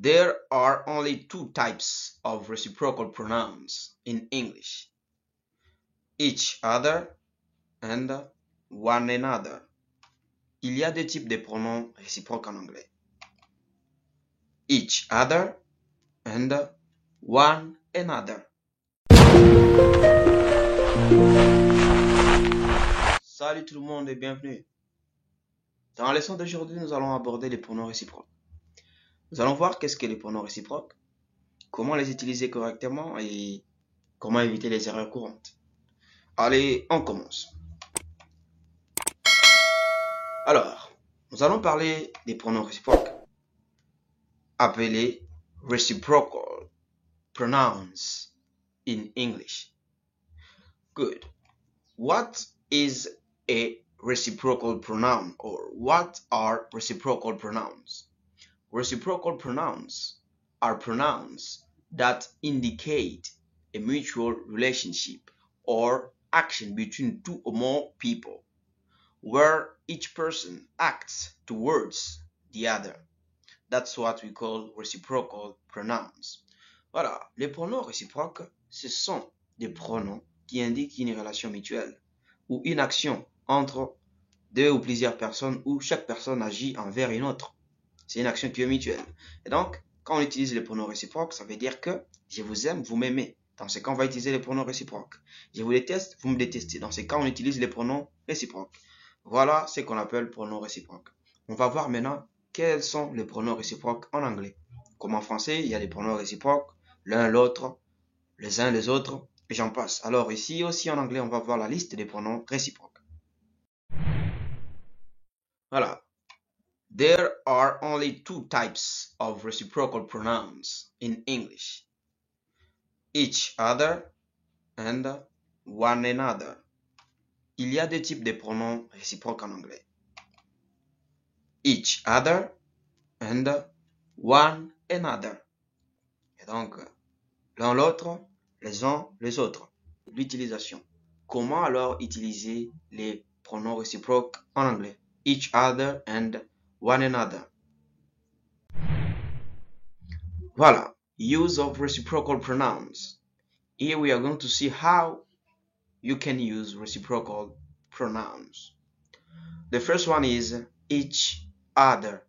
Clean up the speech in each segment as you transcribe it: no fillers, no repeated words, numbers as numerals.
There are only two types of reciprocal pronouns in English: each other and one another. Il y a deux types de pronoms réciproques en anglais: each other and one another. Salut tout le monde et bienvenue. Dans la leçon d'aujourd'hui, nous allons aborder les pronoms réciproques. Nous allons voir qu'est-ce que les pronoms réciproques, comment les utiliser correctement et comment éviter les erreurs courantes. Allez, on commence. Alors, nous allons parler des pronoms réciproques, appelés reciprocal pronouns in English. Good. What is a reciprocal pronoun, or what are reciprocal pronouns? Reciprocal pronouns are pronouns that indicate a mutual relationship or action between two or more people, where each person acts towards the other. That's what we call reciprocal pronouns. Voilà, les pronoms réciproques, ce sont des pronoms qui indiquent une relation mutuelle ou une action entre deux ou plusieurs personnes où chaque personne agit envers une autre. C'est une action qui est mutuelle. Et donc, quand on utilise les pronoms réciproques, ça veut dire que je vous aime, vous m'aimez. Dans ce cas, on va utiliser les pronoms réciproques. Je vous déteste, vous me détestez. Dans ce cas, on utilise les pronoms réciproques. Voilà ce qu'on appelle pronoms réciproques. On va voir maintenant quels sont les pronoms réciproques en anglais. Comme en français, il y a les pronoms réciproques, l'un, l'autre, les uns, les autres, et j'en passe. Alors ici aussi en anglais, on va voir la liste des pronoms réciproques. Voilà. There are only two types of reciprocal pronouns in English: each other and one another. Il y a deux types de pronoms réciproques en anglais: each other and one another. Et donc, l'un l'autre, les uns les autres. L'utilisation. Comment alors utiliser les pronoms réciproques en anglais? Each other and one another. Voilà, use of reciprocal pronouns. Here we are going to see how you can use reciprocal pronouns. The first one is each other.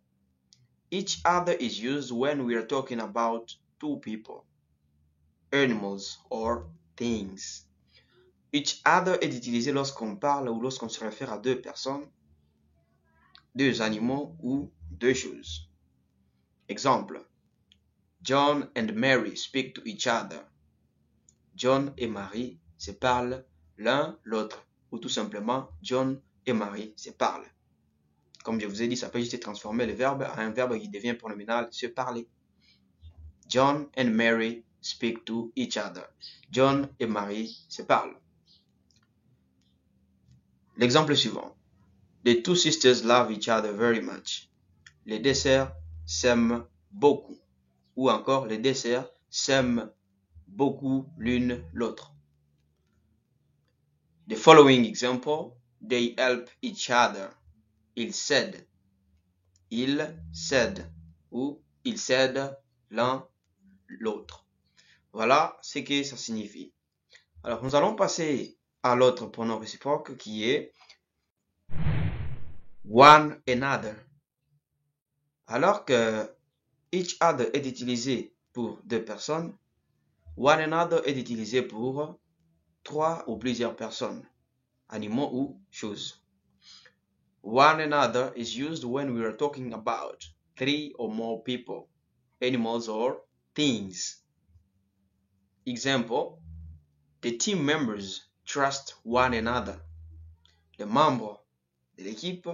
Each other is used when we are talking about two people, animals or things. Each other est utilisé lorsqu'on parle ou lorsqu'on se réfère à deux personnes, deux animaux ou deux choses. Exemple: John and Mary speak to each other. John et Mary se parlent l'un l'autre. Ou tout simplement, John et Mary se parlent. Comme je vous ai dit, ça peut juste transformer le verbe à un verbe qui devient pronominal, se parler. John and Mary speak to each other. John et Mary se parlent. L'exemple suivant. The two sisters love each other very much. Les deux sœurs s'aiment beaucoup. Ou encore, les deux sœurs s'aiment beaucoup l'une l'autre. The following example, they help each other. Ils s'aident. Ils s'aident. Ou ils s'aident l'un l'autre. Voilà ce que ça signifie. Alors, nous allons passer à l'autre pronom réciproque qui est one another. Alors que each other est utilisé pour deux personnes, one another est utilisé pour trois ou plusieurs personnes, animaux ou choses. One another is used when we are talking about three or more people, animals or things. Example: the team members trust one another. Les membres de l'équipe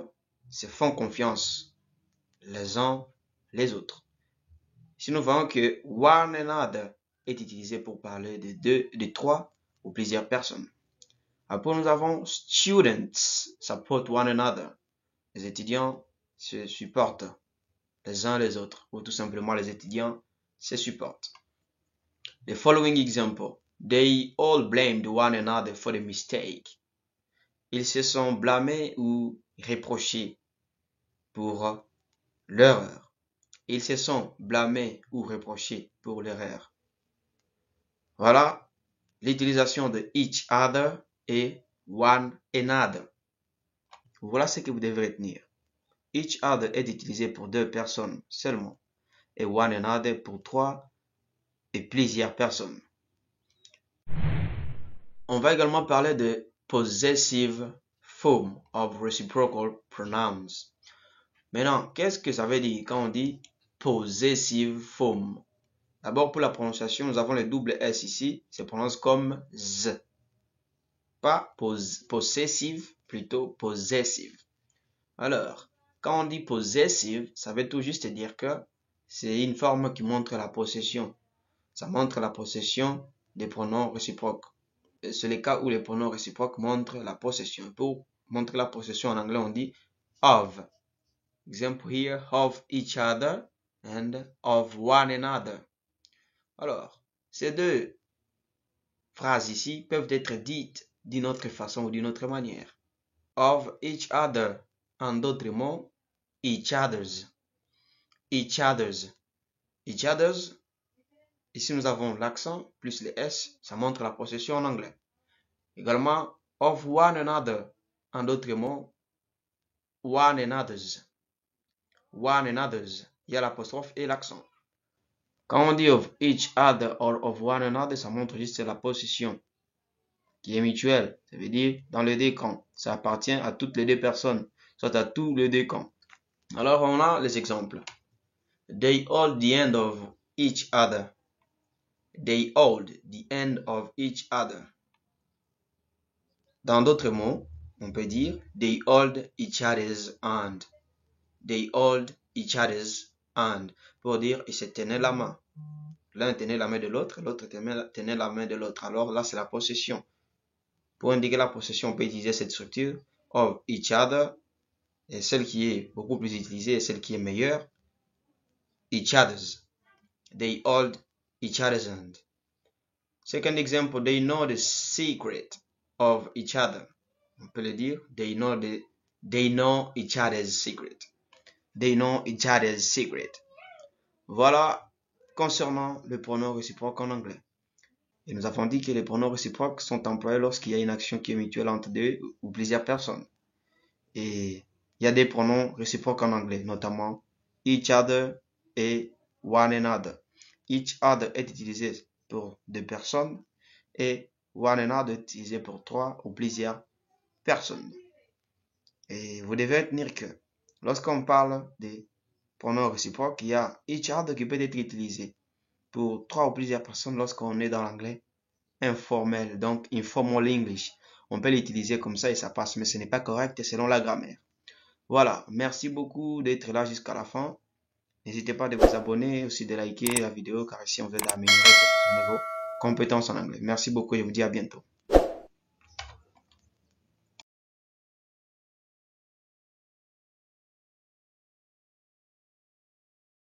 se font confiance les uns les autres. Ici, nous voyons que one another est utilisé pour parler de deux, de trois ou plusieurs personnes. Après, nous avons students support one another. Les étudiants se supportent les uns les autres, ou tout simplement les étudiants se supportent. The following example: they all blamed one another for the mistake. Ils se sont blâmés ou reprochés pour l'erreur. Ils se sont blâmés ou reprochés pour l'erreur. Voilà l'utilisation de each other et one another. Voilà ce que vous devez retenir. Each other est utilisé pour 2 personnes seulement et one another pour 3 et plusieurs personnes. On va également parler de possessive form of reciprocal pronouns. Maintenant, qu'est-ce que ça veut dire quand on dit possessive form? D'abord, pour la prononciation, nous avons le double S ici, se prononce comme Z. Pas possessive, plutôt possessive. Alors, quand on dit possessive, ça veut tout juste dire que c'est une forme qui montre la possession. Ça montre la possession des pronoms réciproques. C'est le cas où les pronoms réciproques montrent la possession. Pour montrer la possession en anglais, on dit of. Example here, of each other and of one another. Alors, ces 2 phrases ici peuvent être dites d'une autre façon ou d'une autre manière. Of each other, en d'autres mots, each other's. Each other's. Each other's. Ici, nous avons l'accent plus le S, ça montre la possession en anglais. Également, of one another, en d'autres mots, one another's. One another's. Il y a l'apostrophe et l'accent. Quand on dit of each other or of one another, ça montre juste la possession qui est mutuelle. Ça veut dire dans les 2 camps. Ça appartient à toutes les 2 personnes, soit à tous les 2 camps. Alors, on a les exemples. They hold the end of each other. They hold the end of each other. Dans d'autres mots, on peut dire they hold each other's hand. They hold each other's hand. Pour dire ils se tenaient la main. L'un tenait la main de l'autre, l'autre tenait la main de l'autre. Alors là, c'est la possession. Pour indiquer la possession, on peut utiliser cette structure of each other. Et celle qui est beaucoup plus utilisée et celle qui est meilleure, each other's. They hold each other's hand. Second example, they know the secret of each other. On peut le dire, they know each other's secret. They know each other's secret. Voilà concernant le pronom réciproque en anglais. Et nous avons dit que les pronoms réciproques sont employés lorsqu'il y a une action qui est mutuelle entre 2 ou plusieurs personnes. Et il y a des pronoms réciproques en anglais, notamment each other et one another. Each other est utilisé pour 2 personnes et one another est utilisé pour 3 ou plusieurs personnes. Et vous devez retenir que lorsqu'on parle des pronoms réciproques, il y a each other qui peut être utilisé pour 3 ou plusieurs personnes lorsqu'on est dans l'anglais informel, donc informal English. On peut l'utiliser comme ça et ça passe, mais ce n'est pas correct selon la grammaire. Voilà, merci beaucoup d'être là jusqu'à la fin. N'hésitez pas de vous abonner, aussi de liker la vidéo, car ici on veut améliorer votre niveau compétence en anglais. Merci beaucoup et je vous dis à bientôt.